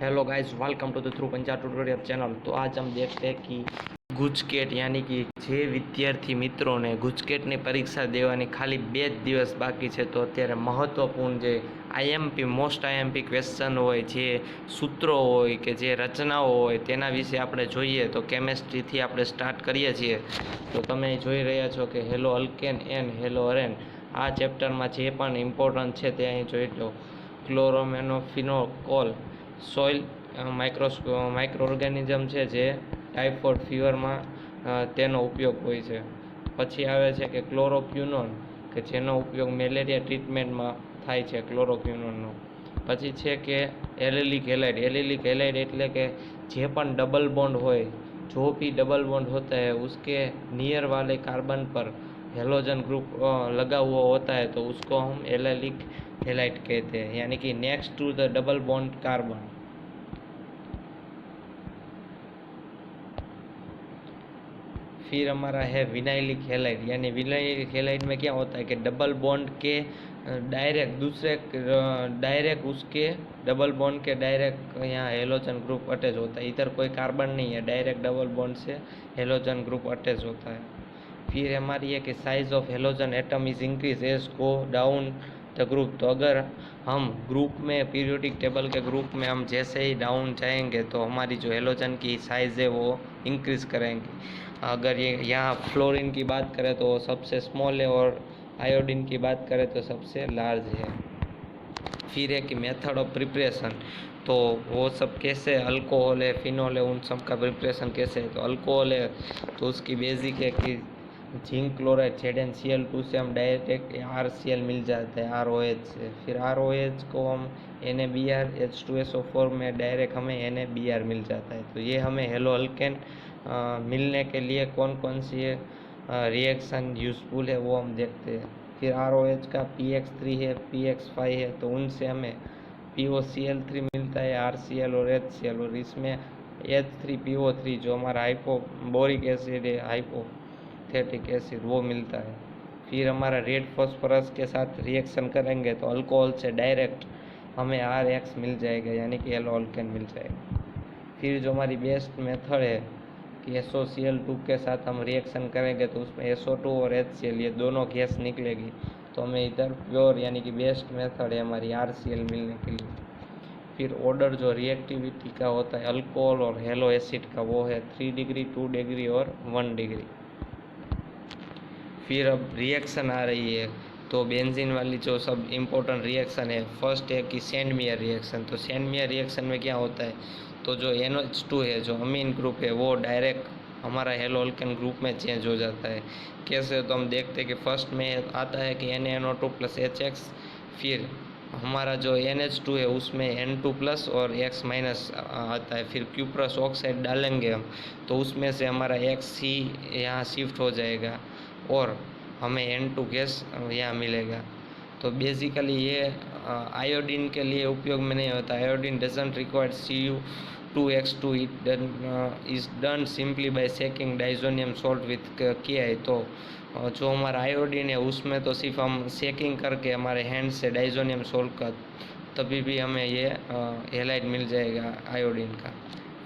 Hello guys, welcome to the through Panchayat tutorial channel. तो आज हम देखते हैं कि गुजकेट यानी कि જે વિદ્યાર્થી મિત્રોને ગુજકેટની પરીક્ષા દેવાની ખાલી 2 દિવસ બાકી છે, તો અત્યારે મહત્ત્વપૂર્ણ જે આઈએમપી મોસ્ટ આઈએમપી ક્વેશ્ચન હોય, જે સૂત્રો હોય કે જે રચનાઓ હોય તેના વિશે આપણે જોઈએ તો કેમેસ્ટ્રીથી આપણે સ્ટાર્ટ કરીએ છીએ। તો તમે જોઈ રહ્યા છો કે હેલો અલ્કેન એન્ડ હેલો અરેન આ ચેપ્ટરમાં જે પણ ઇમ્પોર્ટન્ટ છે તે અહીં જોઈ લો। ક્લોરોમેનોફિનોકોલ સોઇલ માઇક્રો ઓર્ગેનિઝમ છે જે ટાઇફોઇડ ફીવરમાં તેનો ઉપયોગ હોય છે। પછી આવે છે કે ક્લોરોક્વિનોન કે જેનો ઉપયોગ મેલેરિયા ટ્રીટમેન્ટમાં થાય છે ક્લોરોક્વિનોનનો। પછી છે કે एलिलिक हेलाइड એટલે કે જે પણ डबल बॉन्ड હોય, जो भी डबल बॉन्ड होता है उसके नियर वाले कार्बन पर हेलोजन ग्रुप लगा हुआ होता है तो उसको हम एलिलिक हेलाइड कहते हैं, यानी कि next to the double bond carbon. फिर हमारा है विनाइलिक हेलाइड, यानी विनाइलिक हेलाइड में क्या होता है कि डबल बॉन्ड के डायरेक्ट उसके डबल बॉन्ड के डायरेक्ट यहाँ हेलोजन ग्रुप अटैच होता है, इधर कोई कार्बन नहीं है, डायरेक्ट डबल बॉन्ड से हेलोजन ग्रुप अटैच होता है। फिर हमारी है कि size of halogen atom is increase as go down the group. तो अगर हम ग्रुप में पीरियोडिक टेबल के ग्रुप में हम जैसे ही डाउन जाएंगे तो हमारी जो हेलोजन की साइज़ है वो इंक्रीज़ करेंगे। अगर ये यहाँ फ्लोरीन की बात करें तो सबसे स्मॉल है और आयोडीन की बात करें तो सबसे लार्ज है। फिर है कि मेथड ऑफ प्रिपरेशन, तो वो सब कैसे, अल्कोहल है, फिनॉल है, उन सब का प्रिपरेशन कैसे है। तो अल्कोहल है तो उसकी बेसिक है कि जिंक क्लोराइड ZnCl2 से हम डायरेक्ट RCl मिल जाता है ROH से। फिर ROH को हम NaBr H2SO4 में डायरेक्ट हमें NaBr मिल जाता है। तो ये हमें हेलो अल्केन मिलने के लिए कौन कौन सी रिएक्शन यूज़फुल है वो हम देखते हैं। फिर ROH का PX3 है, PX5 है, तो उनसे हमें POCl3 मिलता है, RCl और HCl, और इसमें H3PO3 जो हमारा हाइपोबोरिक एसिड है, हाइपोथेटिक एसिड, वो मिलता है। फिर हमारा रेड फॉस्फोरस के साथ रिएक्शन करेंगे तो अल्कोहल से डायरेक्ट हमें RH मिल जाएगा, यानी कि हेलो अल्केन मिल जाएगा। फिर जो हमारी बेस्ट मेथड है कि SOCl2 के साथ हम रिएक्शन करेंगे तो उसमें SO2 और HCl ये दोनों गैस निकलेगी, तो हमें इधर प्योर यानी कि बेस्ट मेथड है हमारी RCl मिलने के लिए। फिर ऑर्डर जो रिएक्टिविटी का होता है अल्कोहल और हेलो एसिड का, वो है 3 डिग्री, 2 डिग्री और 1 डिग्री। फिर अब रिएक्शन आ रही है तो बेंजीन वाली जो सब इम्पोर्टेंट रिएक्शन है, फर्स्ट है कि सेंडमेयर रिएक्शन। तो सेंडमेयर रिएक्शन में क्या होता है, तो जो NH2 है, जो अमीन ग्रुप है, वो डायरेक्ट हमारा हेलो अल्केन ग्रुप में चेंज हो जाता है। कैसे, तो हम देखते हैं कि फर्स्ट में आता है कि NaNO2 + HX, फिर हमारा जो NH2 है उसमें N2+ और X- आता है। फिर क्यूप्रस ऑक्साइड डालेंगे हम तो उसमें से हमारा X ही यहाँ शिफ्ट हो जाएगा और हमें N2 गैस यहाँ मिलेगा। तो बेसिकली ये आयोडीन के लिए उपयोग में नहीं होता। Iodine doesn't require Cu2X2, it is done simply by shaking diazonium salt with Ki। तो जो हमारा आयोडीन है उसमें तो सिर्फ हम सेकिंग करके हमारे हैंड से डाइजोनियम सॉल्ट का, तभी भी हमें ये हेलाइड मिल जाएगा आयोडीन का।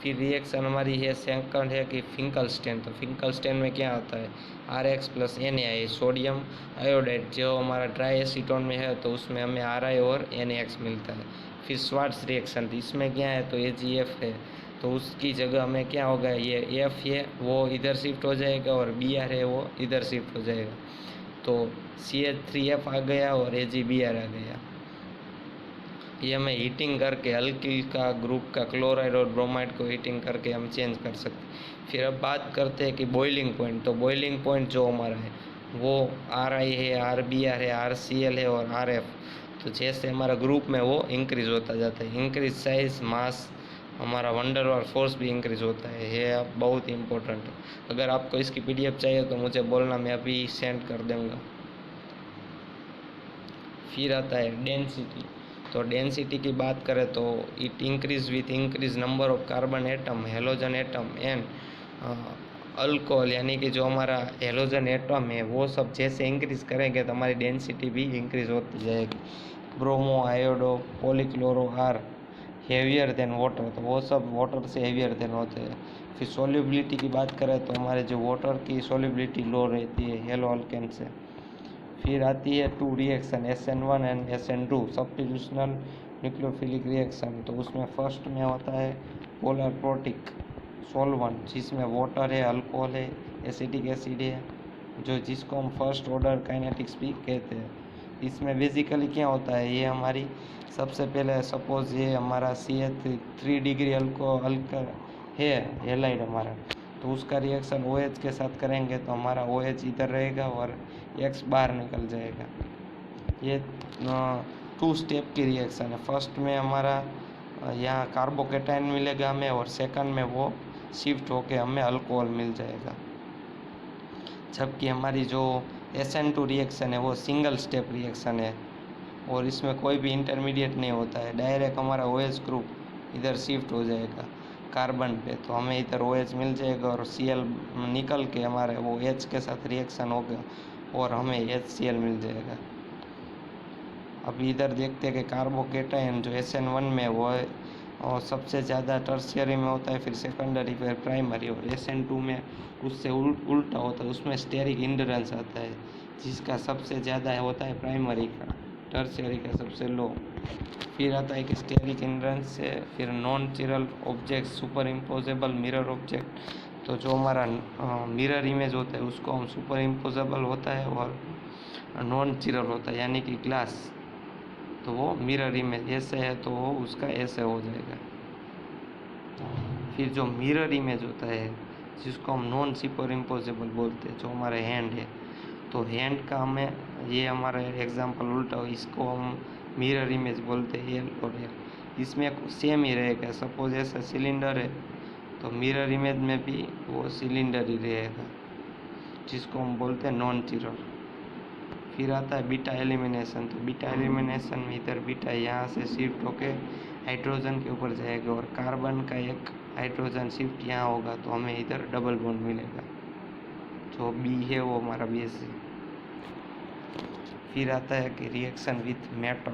फिर रिएक्शन हमारी है सेकंड है कि फिंकलस्टेन। तो फिंकलस्टेन में क्या आता है, RH + NaI, सोडियम आयोडाइड, जो हमारा ड्राई एसीटोन में है तो उसमें हमें RI और NaX मिलता है। फिर स्वार्ट्स रिएक्शन, इसमें क्या है तो AgF है, तो उसकी जगह हमें क्या होगा, ये F है वो इधर शिफ्ट हो जाएगा और Br है वो इधर शिफ्ट हो जाएगा, तो CH3F आ गया और AgBr आ गया। ये हमें हीटिंग करके अल्किल का ग्रुप का क्लोराइड और ब्रोमाइड को हीटिंग करके हम चेंज कर सकते हैं। फिर अब बात करते हैं कि बॉइलिंग पॉइंट। तो बॉइलिंग पॉइंट जो हमारा है वो RI है, RBr है, RCl है और RF। तो जैसे हमारा ग्रुप में वो इंक्रीज़ होता जाता है, इंक्रीज साइज, मास, हमारा वंडर वार फोर्स भी इंक्रीज़ होता है। ये बहुत इंपॉर्टेंट है। अगर आपको इसकी PDF चाहिए तो मुझे बोलना, मैं अभी सेंड कर दूँगा। फिर आता है डेंसिटी। तो डेंसिटी की बात करें तो it increase with increase number of carbon atom, halogen atom and alcohol, यानी कि जो हमारा हेलोजन एटम है वो सब जैसे इंक्रीज करेंगे तो हमारी डेंसिटी भी इंक्रीज होती जाएगी। Bromo, iodo, polychloro, are, heavier than water, तो वो सब वाटर से हेवियर देन होते हैं। फिर सोल्यूबिलिटी की बात करें तो हमारे जो वाटर की सोल्यूबिलिटी लो रहती है हेलो अल्केन से। फिर आती है two reaction SN1 and SN2 substitutional nucleophilic reaction. तो उसमें फर्स्ट में होता है पोलर प्रोटिक सॉल्वेंट, जिसमें वाटर है, अल्कोहल है, एसिटिक एसिड है, जो जिसको हम फर्स्ट ऑर्डर काइनेटिक्स भी कहते हैं। इसमें बेसिकली क्या होता है, ये हमारी सबसे पहले सपोज ये हमारा CH3 डिग्री अल्कोहल है हेलाइड हमारा, तो उसका रिएक्शन OH के साथ करेंगे तो हमारा OH इधर रहेगा और X बाहर निकल जाएगा। ये 2 स्टेप की रिएक्शन है। फर्स्ट में हमारा यहाँ कार्बोकेटाइन मिलेगा हमें, और सेकंड में वो शिफ्ट होके हमें अल्कोहल मिल जाएगा। जबकि हमारी जो SN2 रिएक्शन है वो सिंगल स्टेप रिएक्शन है, और इसमें कोई भी इंटरमीडिएट नहीं होता है, डायरेक्ट हमारा OH ग्रुप इधर शिफ्ट हो जाएगा कार्बन पे, तो हमें इधर OH मिल जाएगा और Cl निकल के हमारे वो H के साथ रिएक्शन होगा और हमें HCl मिल जाएगा। अभी इधर देखते हैं कि कार्बोकेटाइन जो SN1 में वो है और सबसे ज़्यादा टर्शियरी में होता है, फिर सेकेंडरी, फिर प्राइमरी, और SN2 में उससे उल्टा होता है, उसमें स्टेरिक इंड्योरेंस आता है जिसका सबसे ज़्यादा होता है प्राइमरी का, टर्शियरी का सबसे लो। फिर आता है कि स्टेरिक इंड्योरेंस से फिर non chiral object super imposable mirror object, तो जो हमारा मिरर इमेज होता है उसको हम सुपर इम्पोजेबल होता है, और नॉन चिरल होता है यानी कि ग्लास, तो वो मिरर इमेज ऐसे है तो वो उसका ऐसे हो जाएगा। फिर जो मिरर इमेज होता है जिसको हम नॉन सुपर इम्पोजेबल बोलते हैं, जो हमारे हैंड है, तो हैंड का हमें ये हमारा एग्जांपल उल्टा हो, इसको हम मिरर इमेज बोलते हैं एल और एल। इसमें सेम ही रहेगा, सपोज ऐसा सिलेंडर है तो मिरर इमेज में भी वो सिलेंडर ही रहेगा, जिसको हम बोलते हैं नॉन चिरल। फिर आता है बीटा एलिमिनेशन, तो बीटा एलिमिनेशन में इधर बीटा यहाँ से शिफ्ट होके हाइड्रोजन के ऊपर जाएगा, और कार्बन का एक हाइड्रोजन शिफ्ट यहाँ होगा तो हमें इधर डबल बॉन्ड मिलेगा, जो B है वो हमारा बेस है। फिर आता है कि रिएक्शन विथ मेटल,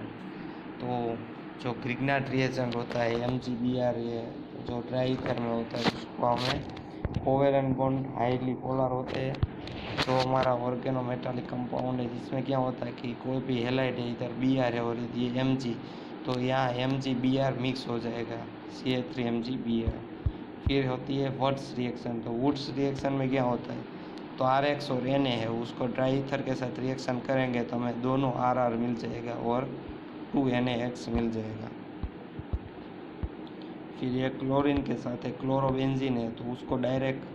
तो जो ग्रिग्नार्ड रिएजेंट होता है MgBr, ये जो ड्राई ईथर में होता है, उसको हमें कोवेलेंट बॉन्ड हाईली पोलर होते हैं, जो हमारा ऑर्गेनोमेटालिक कंपाउंड है, जिसमें क्या होता है कि कोई भी हेलाइड है, इधर Br है और ये Mg, तो यहाँ MgBr मिक्स हो जाएगा CH3MgBr। फिर होती है वुड्स रिएक्शन, तो वुड्स रिएक्शन में क्या होता है, तो RX और Na है, उसको ड्राई ईथर के साथ रिएक्शन करेंगे तो हमें दोनों RR मिल जाएगा और 2NaX मिल जाएगा। फिर ये क्लोरीन के साथ है क्लोरोबेंजीन है, तो उसको डायरेक्ट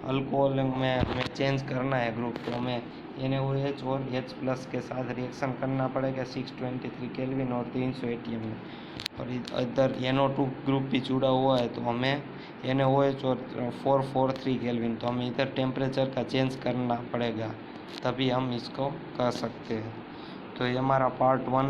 अल्कोहल में हमें चेंज करना है ग्रुप, तो हमें NaOH और H+ के साथ रिएक्शन करना पड़ेगा 623 केल्विन और 300 ATM में, और इधर NO2 ग्रुप भी जुड़ा हुआ है तो हमें NaOH और 443 केल्विन, तो हमें इधर टेम्परेचर का चेंज करना पड़ेगा, तभी हम इसको कर सकते हैं। तो ये हमारा पार्ट 1